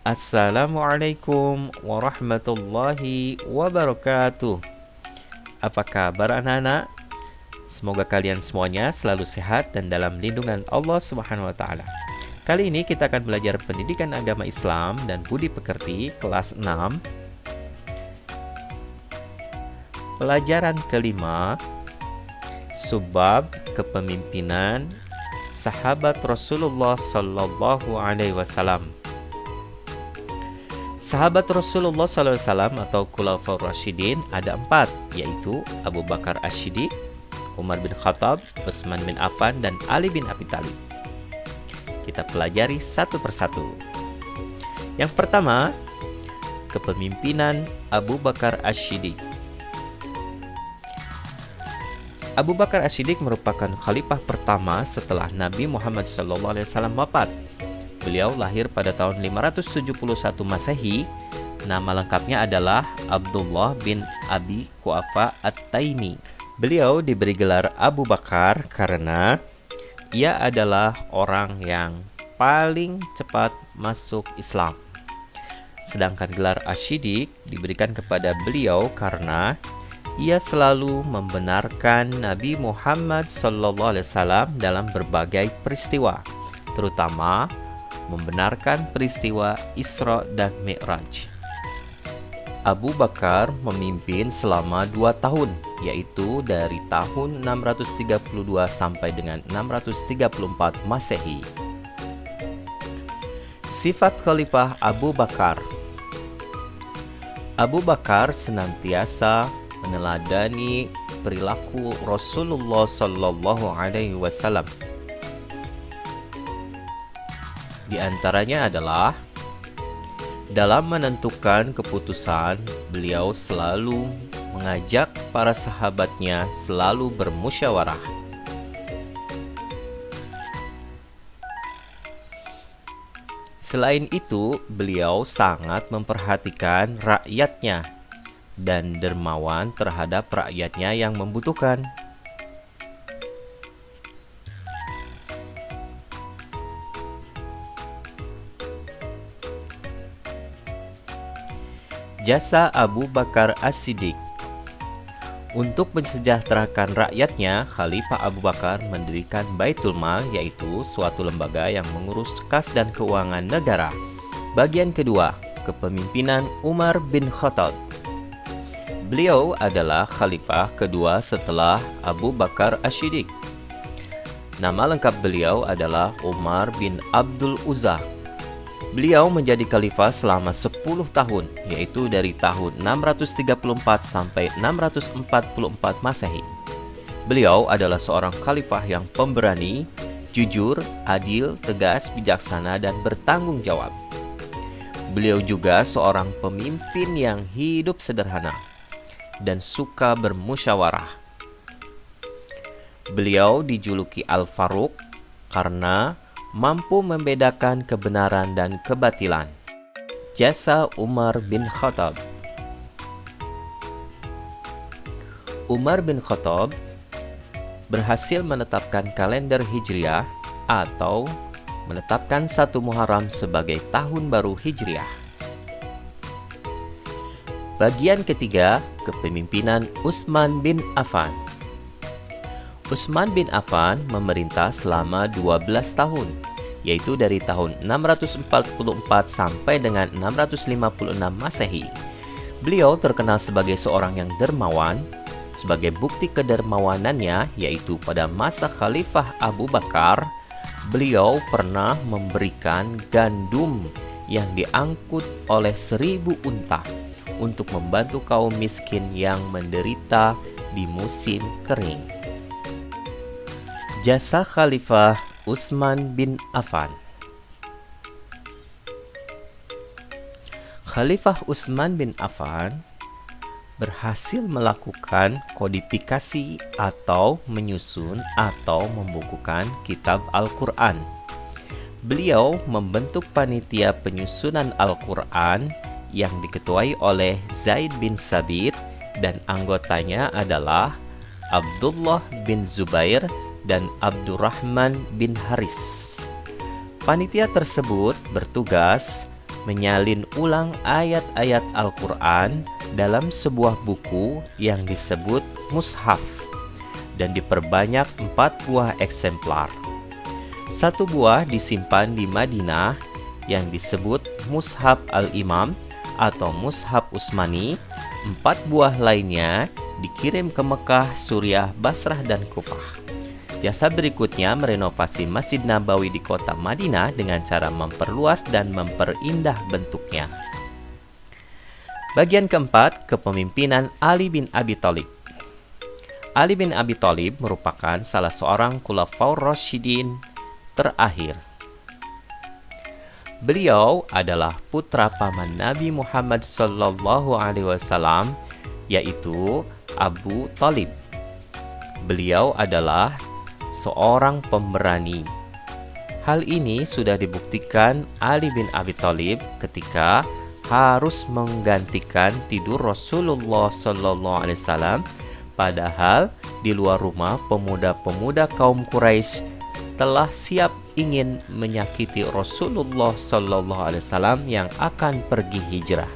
Assalamualaikum warahmatullahi wabarakatuh. Apa kabar anak-anak? Semoga kalian semuanya selalu sehat dan dalam lindungan Allah Subhanahu wa taala. Kali ini kita akan belajar pendidikan agama Islam dan budi pekerti kelas 6. Pelajaran kelima, subbab kepemimpinan sahabat Rasulullah sallallahu alaihi wasallam. Sahabat Rasulullah SAW atau Khulafaur Rasyidin ada 4, yaitu Abu Bakar As-Siddiq, Umar bin Khattab, Utsman bin Affan, dan Ali bin Abi Thalib. Kita pelajari satu persatu. Yang pertama, kepemimpinan Abu Bakar As-Siddiq. Abu Bakar As-Siddiq merupakan khalifah pertama setelah Nabi Muhammad SAW wafat. Beliau lahir pada tahun 571 Masehi. Nama lengkapnya adalah Abdullah bin Abi Quhafa At-Taimi. Beliau diberi gelar Abu Bakar karena ia adalah orang yang paling cepat masuk Islam. Sedangkan gelar As-Siddiq diberikan kepada beliau karena ia selalu membenarkan Nabi Muhammad SAW dalam berbagai peristiwa, terutama membenarkan peristiwa Isra dan Mi'raj. Abu Bakar memimpin selama 2 tahun, yaitu dari tahun 632 sampai dengan 634 Masehi. Sifat Khalifah Abu Bakar. Abu Bakar senantiasa meneladani perilaku Rasulullah sallallahu alaihi wasallam. Di antaranya adalah dalam menentukan keputusan, beliau selalu mengajak para sahabatnya selalu bermusyawarah. Selain itu, beliau sangat memperhatikan rakyatnya dan dermawan terhadap rakyatnya yang membutuhkan. Jasa Abu Bakar As-Siddiq. Untuk mensejahterakan rakyatnya, Khalifah Abu Bakar mendirikan Baitul Mal, yaitu suatu lembaga yang mengurus kas dan keuangan negara. Bagian kedua, kepemimpinan Umar bin Khattab. Beliau adalah khalifah kedua setelah Abu Bakar As-Siddiq. Nama lengkap beliau adalah Umar bin Abdul Uzza. Beliau menjadi khalifah selama 10 tahun, yaitu dari tahun 634 sampai 644 Masehi. Beliau adalah seorang khalifah yang pemberani, jujur, adil, tegas, bijaksana, dan bertanggung jawab. Beliau juga seorang pemimpin yang hidup sederhana dan suka bermusyawarah. Beliau dijuluki Al-Faruq karena mampu membedakan kebenaran dan kebatilan. Jasa Umar bin Khattab. Umar bin Khattab berhasil menetapkan kalender Hijriah atau menetapkan 1 Muharram sebagai tahun baru Hijriah. Bagian ketiga, kepemimpinan Utsman bin Affan. Utsman bin Affan memerintah selama 12 tahun, yaitu dari tahun 644 sampai dengan 656 Masehi. Beliau terkenal sebagai seorang yang dermawan. Sebagai bukti kedermawanannya, yaitu pada masa Khalifah Abu Bakar, beliau pernah memberikan gandum yang diangkut oleh 1000 unta untuk membantu kaum miskin yang menderita di musim kering. Jasa Khalifah Utsman bin Affan. Khalifah Utsman bin Affan berhasil melakukan kodifikasi atau menyusun atau membukukan kitab Al-Quran. Beliau membentuk panitia penyusunan Al-Quran yang diketuai oleh Zaid bin Sabit dan anggotanya adalah Abdullah bin Zubair dan Abdurrahman bin Haris. Panitia tersebut bertugas menyalin ulang ayat-ayat Al-Quran dalam sebuah buku yang disebut mushaf dan diperbanyak 4 buah eksemplar. 1 buah disimpan di Madinah yang disebut Mushaf Al-Imam atau Mushaf Utsmani. 4 buah lainnya dikirim ke Mekah, Suriah, Basrah, dan Kufah. Jasa berikutnya merenovasi Masjid Nabawi di kota Madinah dengan cara memperluas dan memperindah bentuknya. Bagian keempat, kepemimpinan Ali bin Abi Thalib. Ali bin Abi Thalib merupakan salah seorang Khulafaur Rasyidin terakhir. Beliau adalah putra paman Nabi Muhammad SAW, yaitu Abu Thalib. Beliau adalah seorang pemberani. Hal ini sudah dibuktikan Ali bin Abi Thalib ketika harus menggantikan tidur Rasulullah SAW, padahal di luar rumah pemuda-pemuda kaum Quraisy telah siap ingin menyakiti Rasulullah SAW yang akan pergi hijrah.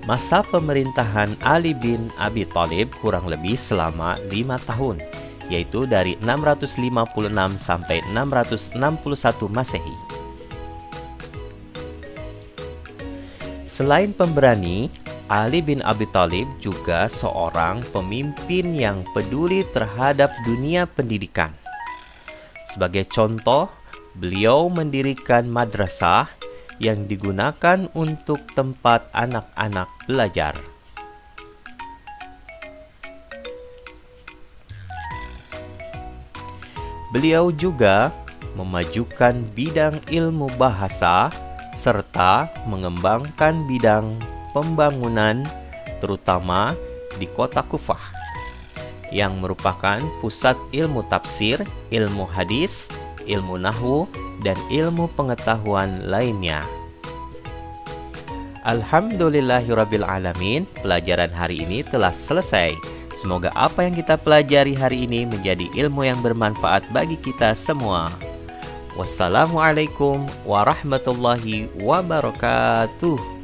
Masa pemerintahan Ali bin Abi Thalib kurang lebih selama 5 tahun, yaitu dari 656 sampai 661 Masehi. Selain pemberani, Ali bin Abi Thalib juga seorang pemimpin yang peduli terhadap dunia pendidikan. Sebagai contoh, beliau mendirikan madrasah yang digunakan untuk tempat anak-anak belajar. Beliau juga memajukan bidang ilmu bahasa serta mengembangkan bidang pembangunan, terutama di kota Kufah, yang merupakan pusat ilmu tafsir, ilmu hadis, ilmu nahwu, dan ilmu pengetahuan lainnya. Alhamdulillahirrabbilalamin, pelajaran hari ini telah selesai. Semoga apa yang kita pelajari hari ini menjadi ilmu yang bermanfaat bagi kita semua. Wassalamualaikum warahmatullahi wabarakatuh.